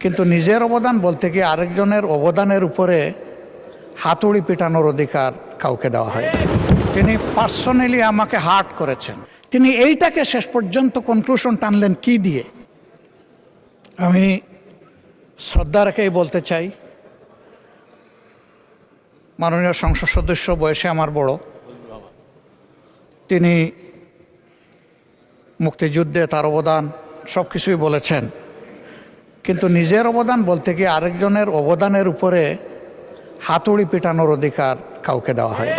কিন্তু নিজের অবদান বলতে গিয়ে আরেকজনের অবদানের উপরে হাতুড়ি পিটানোর অধিকার কাউকে দেওয়া হয়। তিনি পার্সোনালি আমাকে হার্ট করেছেন। তিনি এইটাকে শেষ পর্যন্ত কনক্লুশন টানলেন কি দিয়ে? আমি শ্রদ্ধা রেখেই বলতে চাই, মাননীয় সংসদ সদস্য বয়সে আমার বড়, তিনি মুক্তিযুদ্ধে তার অবদান সব কিছুই বলেছেন, কিন্তু নিজের অবদান বলতে গিয়ে আরেকজনের অবদানের উপরে হাতুড়ি পিটানোর অধিকার কাউকে দেওয়া হয়।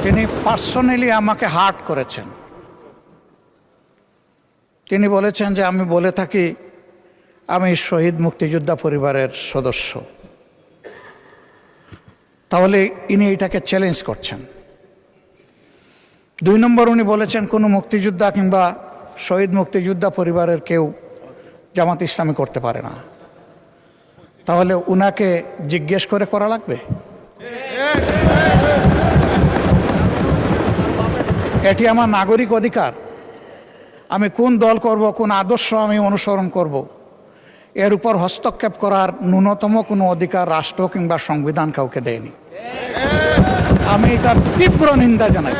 তিনি পার্সোনালি আমাকে হার্ট করেছেন। তিনি বলেছেন যে আমি বলে থাকি আমি শহীদ মুক্তিযোদ্ধা পরিবারের সদস্য, তাহলে ইনি এটাকে চ্যালেঞ্জ করছেন। 2 নম্বর, উনি বলেছেন কোনো মুক্তিযোদ্ধা কিংবা শহীদ মুক্তিযোদ্ধা পরিবারের কেউ জামাত ইসলামী করতে পারে না। তাহলে উনাকে জিজ্ঞেস করে করা লাগবে? এটি আমার নাগরিক অধিকার। আমি কোন দল করব, কোন আদর্শ আমি অনুসরণ করব, এর উপর হস্তক্ষেপ করার ন্যূনতম কোনো অধিকার রাষ্ট্র কিংবা সংবিধান কাউকে দেয়নি। আমি এটার তীব্র নিন্দা জানাই।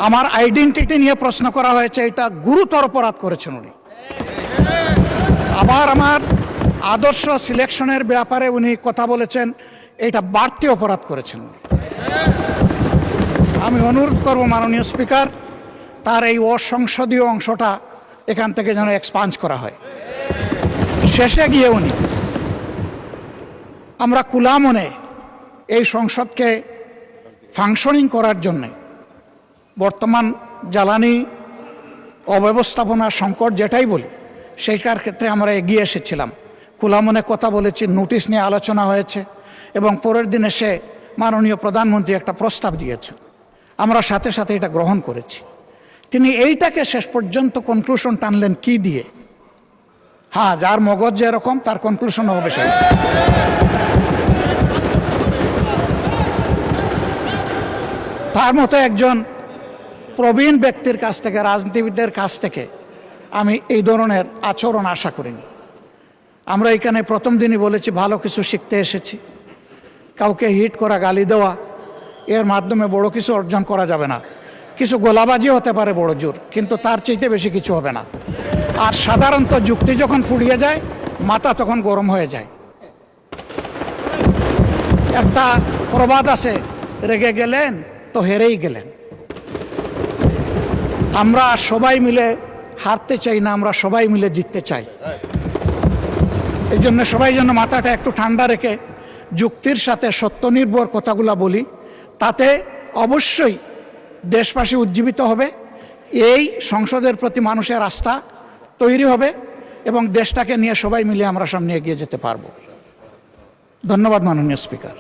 আমার আইডেন্টিটি নিয়ে প্রশ্ন করা হয়েছে, এটা গুরুতর অপরাধ করেছেন উনি। আবার আমার আদর্শ সিলেকশনের ব্যাপারে উনি কথা বলেছেন, এটা বাড়তি অপরাধ করেছেন উনি। আমি অনুরোধ করব মাননীয় স্পিকার, তার এই অসংসদীয় অংশটা এখান থেকে যেন এক্সপাঞ্জ করা হয়। শেষে গিয়ে উনি, আমরা খোলা মনে এই সংসদকে ফাংশনিং করার জন্যে বর্তমান জ্বালানি অব্যবস্থাপনা সংকট যেটাই বলি, সেইটার ক্ষেত্রে আমরা এগিয়ে এসেছিলাম। খোলা মনে কথা বলেছি, নোটিশ নিয়ে আলোচনা হয়েছে এবং পরের দিন এসে মাননীয় প্রধানমন্ত্রী একটা প্রস্তাব দিয়েছেন, আমরা সাথে সাথে এটা গ্রহণ করেছি। তিনি এইটাকে শেষ পর্যন্ত কনক্লুশন টানলেন কি দিয়ে? হ্যাঁ, যার মগজ যেরকম তার কনক্লুশন হবে সেই। তার মতো একজন প্রবীণ ব্যক্তির কাছ থেকে, রাজনীতিবিদদের কাছ থেকে আমি এই ধরনের আচরণ আশা করিনি। আমরা এখানে প্রথম দিনই বলেছি ভালো কিছু শিখতে এসেছি। কাউকে হিট করা, গালি দেওয়া, এর মাধ্যমে বড় কিছু অর্জন করা যাবে না। কিছু গোলাবাজি হতে পারে বড় জোর, কিন্তু তার চাইতে বেশি কিছু হবে না। আর সাধারণত যুক্তি যখন ফুরিয়ে যায়, মাথা তখন গরম হয়ে যায়। একটা প্রবাদ আছে, রেগে গেলেন তো হেরেই গেলেন। আমরা সবাই মিলে হারতে চাই না, আমরা সবাই মিলে জিততে চাই। এই জন্য সবাই যেন মাথাটা একটু ঠান্ডা রেখে যুক্তির সাথে সত্য নির্ভর কথাগুলো বলি, তাতে অবশ্যই দেশবাসী উজ্জীবিত হবে, এই সংসদের প্রতি মানুষের আস্থা তৈরি হবে এবং দেশটাকে নিয়ে সবাই মিলে আমরা সামনে এগিয়ে যেতে পারবো। ধন্যবাদ মাননীয় স্পিকার।